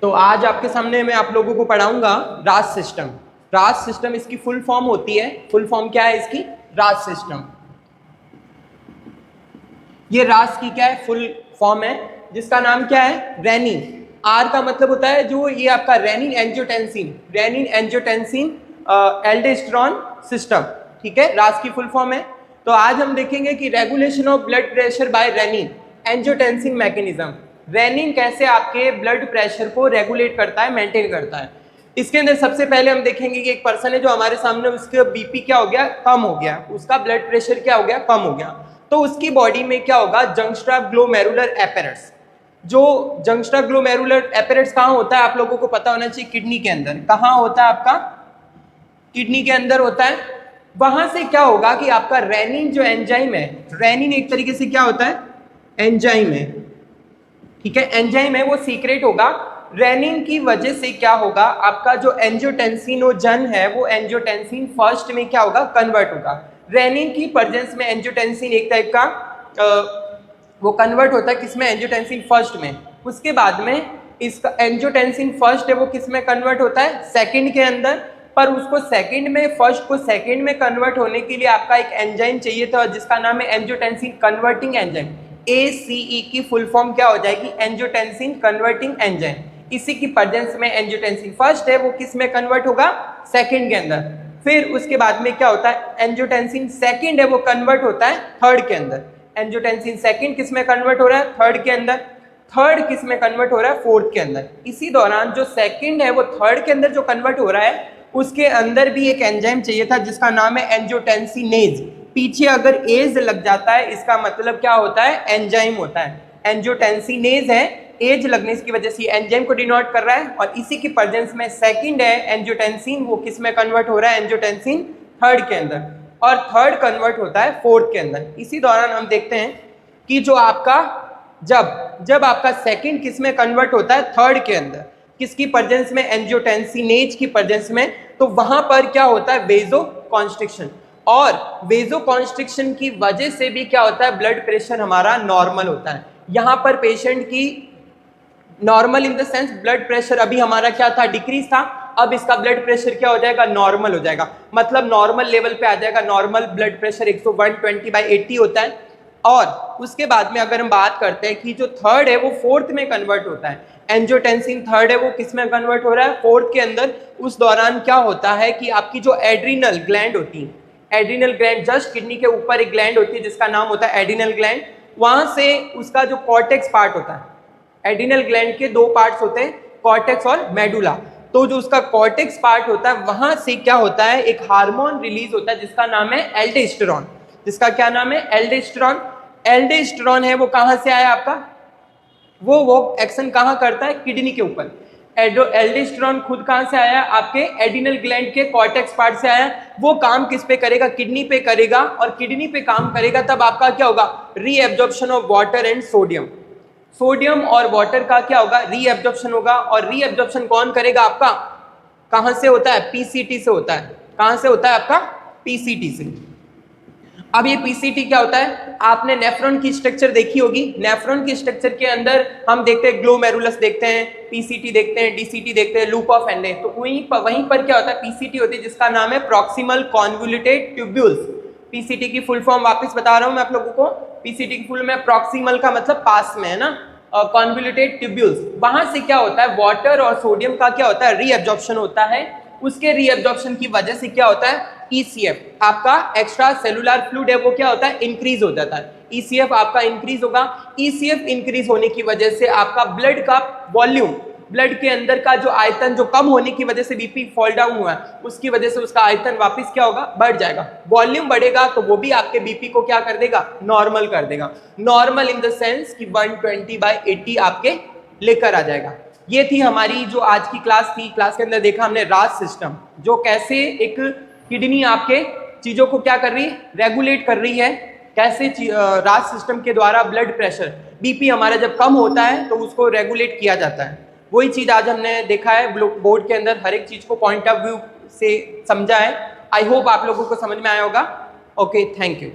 तो आज आपके सामने मैं आप लोगों को पढ़ाऊंगा रास सिस्टम। रास सिस्टम इसकी फुल फॉर्म होती है। फुल फॉर्म क्या है इसकी? रास सिस्टम। ये रास की क्या है? फुल फॉर्म है, जिसका नाम क्या है? रेनिन। आर का मतलब होता है जो ये आपका renin angiotensin, renin angiotensin aldosterone system. ठीक है, रास की फुल फॉर्म है। तो आज हम देखेंगे कि regulation of blood pressure by renin angiotensin mechanism. Renin कैसे आपके ब्लड प्रेशर को रेगुलेट करता है, मेंटेन करता है। इसके अंदर सबसे पहले हम देखेंगे कि एक पर्सन है जो हमारे सामने, उसका बीपी क्या हो गया? कम हो गया, उसका ब्लड प्रेशर क्या हो गया? कम हो गया। तो उसकी बॉडी में क्या होगा? जंक्स्ट्राग्लोमेरुलर एपेरेट्स। जो जंक्स्ट्राग्लोमेरुलर एपेरेट्स कहाँ होता है आप लोगों को पता होना चाहिए, किडनी के अंदर। कहाँ होता है आपका? किडनी के अंदर होता है। वहां से क्या होगा कि आपका रेनिन जो एंजाइम है, रेनिन एक तरीके से क्या होता है? एंजाइम है। ठीक है, एंजाइम है, वो सीक्रेट होगा। रेनिन की वजह से क्या होगा? आपका जो एंजियोटेंसिनोजन है वो एंजियोटेंसिन फर्स्ट में क्या होगा? कन्वर्ट होगा। रेनिन की प्रेजेंस में एंजियोटेंसिन एक टाइप का वो कन्वर्ट होता है किसमें? एंजियोटेंसिन फर्स्ट में। उसके बाद में इसका एंजियोटेंसिन फर्स्ट है वो किस में कन्वर्ट होता है? सेकंड के अंदर। पर उसको सेकंड में, फर्स्ट को सेकंड में कन्वर्ट होने के लिए आपका एक एंजाइम चाहिए था जिसका नाम है एंजियोटेंसिन कन्वर्टिंग एंजाइम। ACE की फुल फॉर्म क्या हो जाएगी? Angiotensin converting enzyme. इसी की प्रेजेंस में एंजियोटेंसिन फर्स्ट है वो किस में कन्वर्ट होगा? सेकंड के अंदर। फिर उसके बाद में क्या होता है? एंजियोटेंसिन सेकंड है वो कन्वर्ट होता है थर्ड के अंदर। एंजियोटेंसिन सेकंड किस में कन्वर्ट हो रहा है? थर्ड के अंदर। थर्ड किस में कन्वर्ट हो रहा है? फोर्थ के अंदर। इसी दौरान जो सेकंड है वो थर्ड के अंदर जो कन्वर्ट हो रहा है उसके अंदर भी एक एंजाइम चाहिए था जिसका नाम है एंजियोटेंसिनेज। पीछे अगर एज लग जाता है इसका मतलब क्या होता है? एंजाइम होता है। एंजियोटेंसिनेज है, एज लगने की वजह से एंजाइम को डिनोट कर रहा है। और इसी की प्रेजेंस में सेकंड है एंजियोटेंसिन, वो किस में कन्वर्ट हो रहा है? एंजियोटेंसिन थर्ड के अंदर। और थर्ड कन्वर्ट होता है फोर्थ के अंदर। इसी दौरान हम देखते हैं कि जो आपका जब आपका सेकंड किस में कन्वर्ट होता है? थर्ड के अंदर। किसकी प्रेजेंस में? एंजियोटेंसिनेज की प्रेजेंस में। तो वहां पर क्या होता है? वेजो कॉन्स्ट्रिक्शन। और वेजो कॉन्स्ट्रिक्शन की वजह से भी क्या होता है? ब्लड प्रेशर हमारा नॉर्मल होता है। यहां पर पेशेंट की normal in the sense blood pressure अभी हमारा क्या था? डिक्रीज था। अब इसका ब्लड प्रेशर क्या हो जाएगा? नॉर्मल हो जाएगा। मतलब नॉर्मल लेवल पे आ जाएगा। नॉर्मल ब्लड प्रेशर 120/80 होता है। और उसके बाद में अगर हम बात करते हैं कि जो थर्ड है वो फोर्थ में कन्वर्ट होता है। एंजियोटेंसिन थर्ड है वो किस में कन्वर्ट हो रहा है? फोर्थ के अंदर। उस दौरान क्या होता है कि आपकी जो एड्रिनल ग्लैंड होती है, एड्रिनल ग्लैंड जस्ट किडनी के ऊपर एक ग्लैंड होती है जिसका नाम होता है एड्रिनल ग्लैंड। वहां से उसका जो कॉर्टेक्स पार्ट होता है, एड्रिनल ग्लैंड के दो पार्ट्स होते हैं, कॉर्टेक्स और मेडुला। तो जो उसका कॉर्टेक्स पार्ट होता है वहां से क्या होता है? एक हार्मोन रिलीज होता है जिसका नाम है एल्डोस्टेरोन। जिसका क्या नाम है? एल्डोस्टेरोन। एल्डोस्टेरोन है वो कहां से आया आपका? वो एक्शन कहां करता है? किडनी के ऊपर। एल्डोस्टेरोन खुद कहां से आया? आपके एड्रिनल ग्लैंड के कॉर्टेक्स पार्ट से आया। वो काम किस पे करेगा? किडनी पे करेगा। और किडनी पे काम करेगा तब आपका क्या होगा? Reabsorption of water and sodium. Sodium और वाटर का क्या होगा? रीएब्जॉर्प्शन होगा। और रीएब्जॉर्प्शन कौन करेगा आपका? कहां से होता है? पीसीटी से होता है। कहां से होता है आपका? पीसीटी से। अब ये पीसीटी क्या होता है? आपने नेफ्रॉन की स्ट्रक्चर देखी होगी। नेफ्रॉन की स्ट्रक्चर के अंदर हम देखते हैं ग्लोमेरुलस देखते हैं, पीसीटी देखते हैं, डीसीटी देखते हैं, लूप ऑफ एंडे। तो वहीं पर क्या होता है? पीसीटी होती है जिसका नाम है प्रॉक्सिमल कॉन्वोल्यूटेड ट्यूब्यूल्स। पीसीटी की फुल फॉर्म वापस बता रहा हूं मैं आप लोगों को। पीसीटी की फुल में प्रॉक्सिमल का मतलब पास में है ना, कॉन्वोल्यूटेड ट्यूब्यूल्स। वहां से क्या होता है? वाटर और सोडियम का क्या होता है? रीअब्जॉर्प्शन होता है। उसके रीअब्जॉर्प्शन की वजह से क्या होता है? ECF आपका एक्स्ट्रा सेलुलर फ्लूइड है वो क्या होता है? इंक्रीज हो जाता है। ECF आपका इंक्रीज होगा। ECF इंक्रीज होने की वजह से आपका ब्लड का वॉल्यूम, ब्लड के अंदर का जो आयतन जो कम होने की वजह से बीपी फॉल डाउन हुआ है उसकी वजह से उसका आयतन वापस क्या होगा? बढ़ जाएगा। वॉल्यूम बढ़ेगा तो वो भी आपके बीपी को क्या कर देगा? नॉर्मल कर देगा। नॉर्मल इन द सेंस कि 120/80 आपके लेकर आ जाएगा। ये थी हमारी जो आज की क्लास थी। क्लास के अंदर देखा हमने रास सिस्टम, जो कैसे एक किडनी आपके चीजों को क्या कर रही है? रेगुलेट कर रही है। कैसे रास सिस्टम के द्वारा ब्लड प्रेशर, बीपी हमारा जब कम होता है तो उसको रेगुलेट किया जाता है। वही चीज आज हमने देखा है बोर्ड के अंदर। हर एक चीज को पॉइंट ऑफ व्यू से समझा है। आई होप आप लोगों को समझ में आया होगा। Okay, thank you.